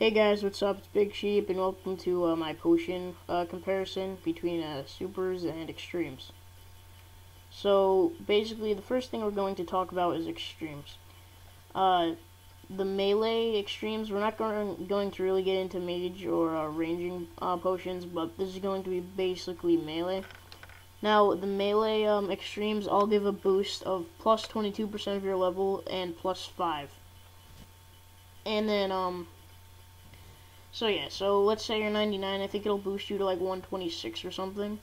Hey guys, what's up? It's Big Sheep, and welcome to my potion comparison between supers and extremes. So, basically, the first thing we're going to talk about is extremes. The melee extremes, we're not going to really get into mage or ranging potions, but this is going to be basically melee. Now, the melee extremes all give a boost of plus 22% of your level and plus 5. And then, so let's say you're 99, I think it'll boost you to like 126 or something.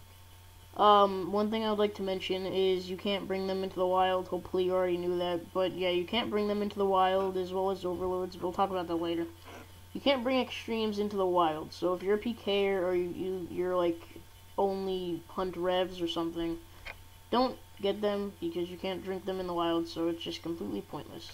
One thing I would like to mention is you can't bring them into the wild. Hopefully you already knew that, but yeah, you can't bring them into the wild as well as overloads. We'll talk about that later. You can't bring extremes into the wild, so if you're a PKer or you're like only hunt revs or something, don't get them because you can't drink them in the wild, so it's just completely pointless.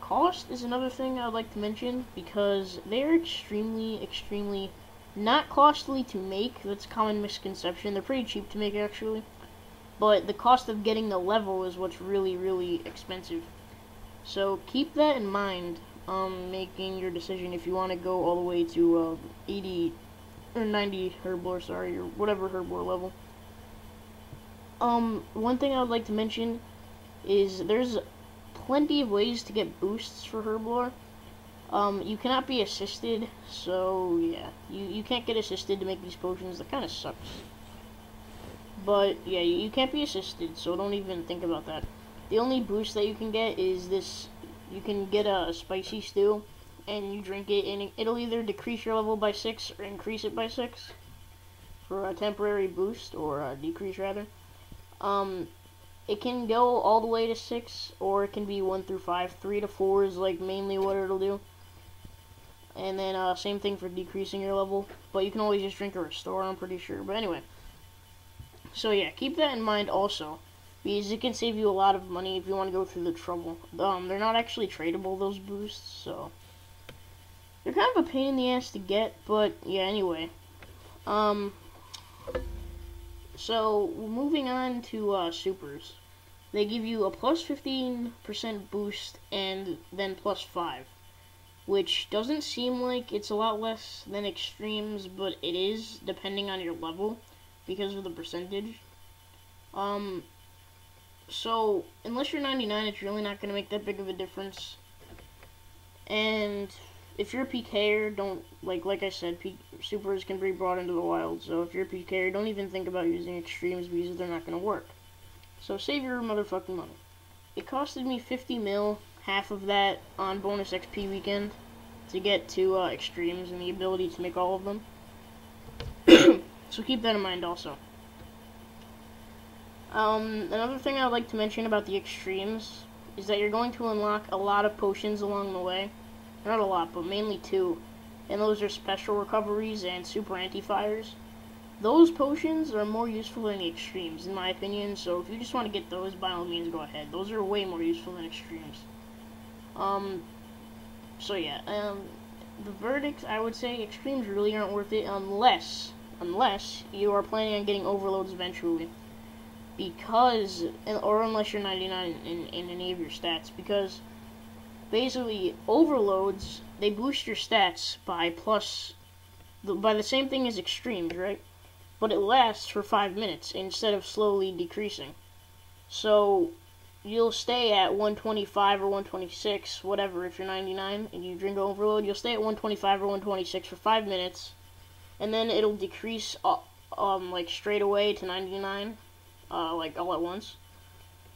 Cost is another thing I would like to mention because they're extremely not costly to make. That's a common misconception. They're pretty cheap to make actually, but the cost of getting the level is what's really expensive. So keep that in mind making your decision if you want to go all the way to 80 or 90 herblore, sorry, or whatever herblore level. One thing I would like to mention is there's plenty of ways to get boosts for herblore. You cannot be assisted, so yeah, you can't get assisted to make these potions. That kind of sucks. But yeah, you can't be assisted, so don't even think about that. The only boost that you can get is this. You can get a spicy stew, and you drink it, and it'll either decrease your level by 6 or increase it by 6 for a temporary boost, or a decrease rather. It can go all the way to 6, or it can be 1 through 5. 3 to 4 is like mainly what it'll do. And then same thing for decreasing your level, but you can always just drink a restore, I'm pretty sure. But anyway, so yeah, keep that in mind also, because it can save you a lot of money if you want to go through the trouble. They're not actually tradable, those boosts, so they're kind of a pain in the ass to get. But yeah, anyway, so moving on to supers. They give you a plus 15% boost and then plus 5, which doesn't seem like it's a lot less than extremes, but it is depending on your level because of the percentage. So unless you're 99, it's really not going to make that big of a difference. And if you're a PKer, don't, like I said, supers can be brought into the wild, so if you're a PKer, don't even think about using extremes because they're not going to work. So save your motherfucking money. It costed me 50 mil, half of that on bonus XP weekend, to get to extremes and the ability to make all of them. So keep that in mind also. Another thing I would like to mention about the extremes is that you're going to unlock a lot of potions along the way. Not a lot, but mainly 2. And those are special recoveries and super anti-fires. Those potions are more useful than the extremes, in my opinion, so if you just want to get those, by all means, go ahead. Those are way more useful than extremes. So yeah, the verdict, I would say extremes really aren't worth it unless you are planning on getting overloads eventually. Because, or unless you're 99 in any of your stats, because basically overloads, they boost your stats by the same thing as extremes, right? But it lasts for 5 minutes instead of slowly decreasing. So you'll stay at 125 or 126, whatever, if you're 99 and you drink overload, you'll stay at 125 or 126 for 5 minutes, and then it'll decrease like straight away to 99, like all at once.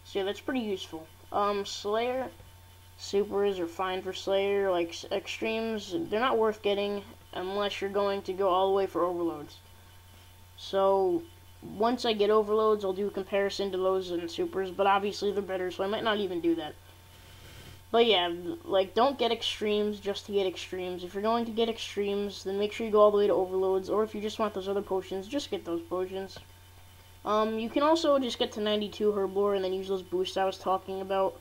So yeah, that's pretty useful. Slayer supers are fine for Slayer. Like extremes, they're not worth getting unless you're going to go all the way for overloads. So once I get overloads, I'll do a comparison to those and supers, but obviously they're better, so I might not even do that. But yeah, like, don't get extremes just to get extremes. If you're going to get extremes, then make sure you go all the way to overloads, or if you just want those other potions, just get those potions. You can also just get to 92 herblore and then use those boosts I was talking about.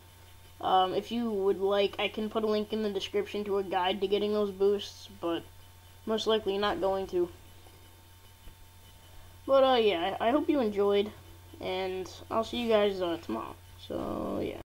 If you would like, I can put a link in the description to a guide to getting those boosts, but most likely not going to. But yeah, I hope you enjoyed, and I'll see you guys tomorrow. So yeah.